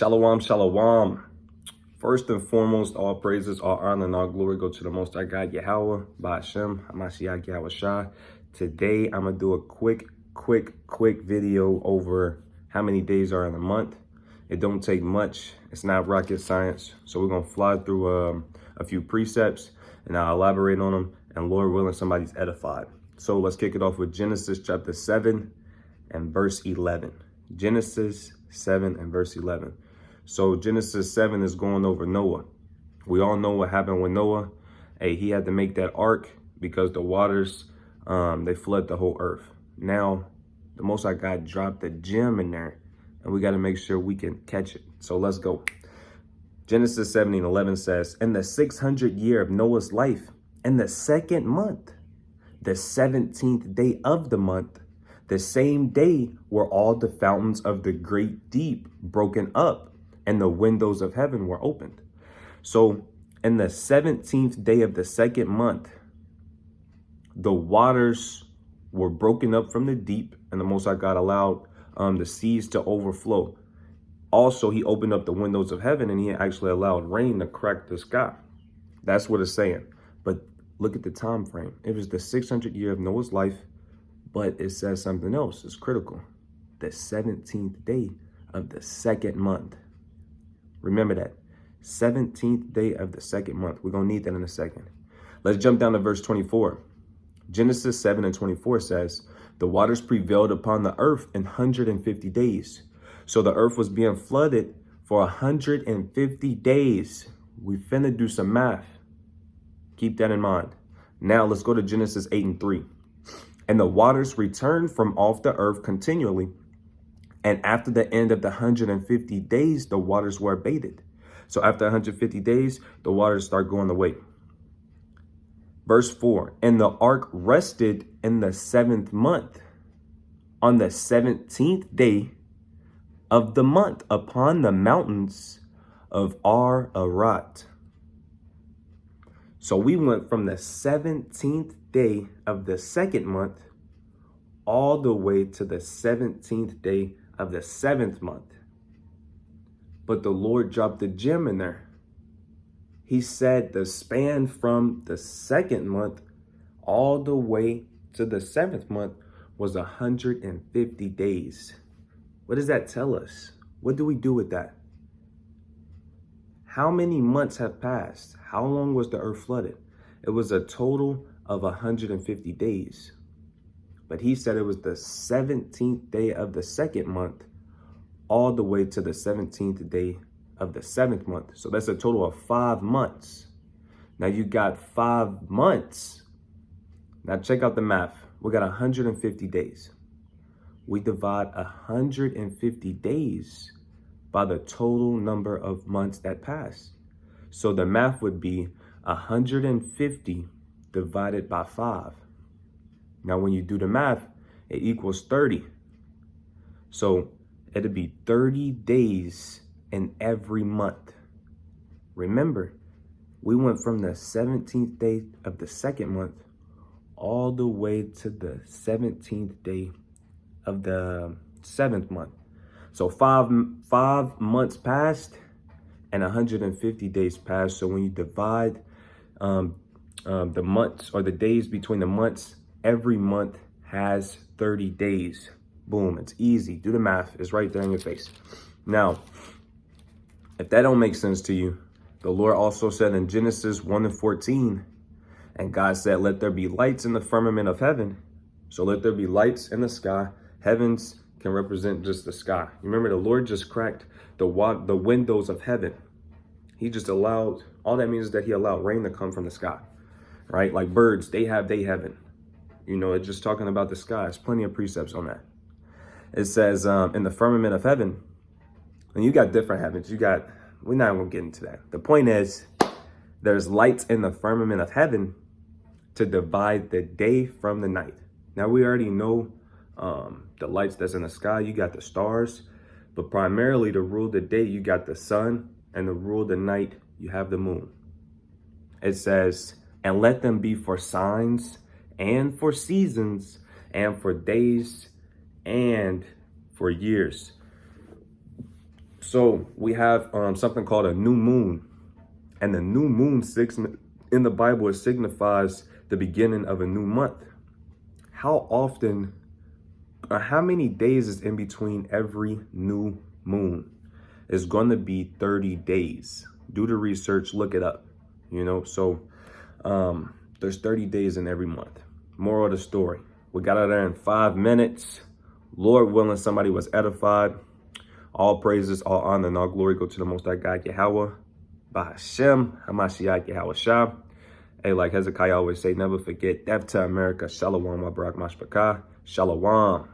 Shalom, shalom. First and foremost, all praises, all honor, and all glory go to the Most High God, Yahweh, Ba'ashem, Hamashiach, Yahweh Shah. Today, I'm going to do a quick video over how many days are in a month. It don't take much. It's not rocket science. So we're going to fly through a few precepts, and I'll elaborate on them, and Lord willing, somebody's edified. So let's kick it off with Genesis chapter 7 and verse 11. Genesis 7 and verse 11. So Genesis 7 is going over Noah. We all know what happened with Noah. Hey, he had to make that ark because the waters, they flood the whole earth. Now, the Most High God dropped a gem in there, and we got to make sure we can catch it. So let's go. Genesis 7 and 11 says, in the 600th year of Noah's life, in the second month, the 17th day of the month, the same day were all the fountains of the great deep broken up, and the windows of heaven were opened. So in the 17th day of the second month, the waters were broken up from the deep, and the Most High God allowed the seas to overflow. Also, he opened up the windows of heaven, and he actually allowed rain to crack the sky. That's what it's saying. But look at the time frame. It was the 600th year of Noah's life, but it says something else. It's critical. The 17th day of the second month. Remember that. 17th day of the second month. We're going to need that in a second. Let's jump down to verse 24. Genesis 7 and 24 says, the waters prevailed upon the earth in 150 days. So the earth was being flooded for 150 days. We finna do some math. Keep that in mind. Now let's go to Genesis 8 and 3. And the waters returned from off the earth continually. And after the end of the 150 days, the waters were abated. So after 150 days, the waters start going away. Verse 4, and the ark rested in the 7th month, on the 17th day of the month, upon the mountains of Ararat. So we went from the 17th day of the second month all the way to the 17th day of the 7th month. But the Lord dropped a gem in there. He said the span from the second month all the way to the 7th month was 150 days. What does that tell us? What do we do with that? How many months have passed? How long was the earth flooded? It was a total of 150 days. But he said it was the 17th day of the second month all the way to the 17th day of the 7th month. So that's a total of 5 months. Now you got 5 months. Now check out the math. We got 150 days. We divide 150 days by the total number of months that pass. So the math would be 150 divided by 5. Now, when you do the math, it equals 30. So it'll be 30 days in every month. Remember, we went from the 17th day of the second month all the way to the 17th day of the 7th month. So five months passed and 150 days passed. So when you divide the months or the days between the months, every month has 30 days. Boom, it's easy. Do the math. It's right there in your face. Now, if that don't make sense to you, the Lord also said in Genesis 1 and 14, and God said, let there be lights in the firmament of heaven. So let there be lights in the sky. Heavens can represent just the sky. You remember the Lord just cracked the windows of heaven. He just allowed, all that means is that he allowed rain to come from the sky, right? Like birds, they have their heaven. You know, it's just talking about the sky. There's plenty of precepts on that. It says in the firmament of heaven, and you got different heavens. We're not going to get into that. The point is, there's lights in the firmament of heaven to divide the day from the night. Now, we already know the lights that's in the sky. You got the stars, but primarily to rule the day, you got the sun, and to rule the night, you have the moon. It says, and let them be for signs and for seasons and for days and for years. So we have something called a new moon. And the new moon in the Bible, it signifies the beginning of a new month. How often, or how many days is in between every new moon? It's going to be 30 days. Do the research, look it up, So there's 30 days in every month. Moral of the story, we got out there in 5 minutes. Lord willing, somebody was edified. All praises, all honor, and all glory go to the Most High God, Yahweh, Bahashem, Hamashiach, Yahweh Shah. Hey, like Hezekiah always say, never forget, death to America, Shalom, Barak Mashpakah, Shalom.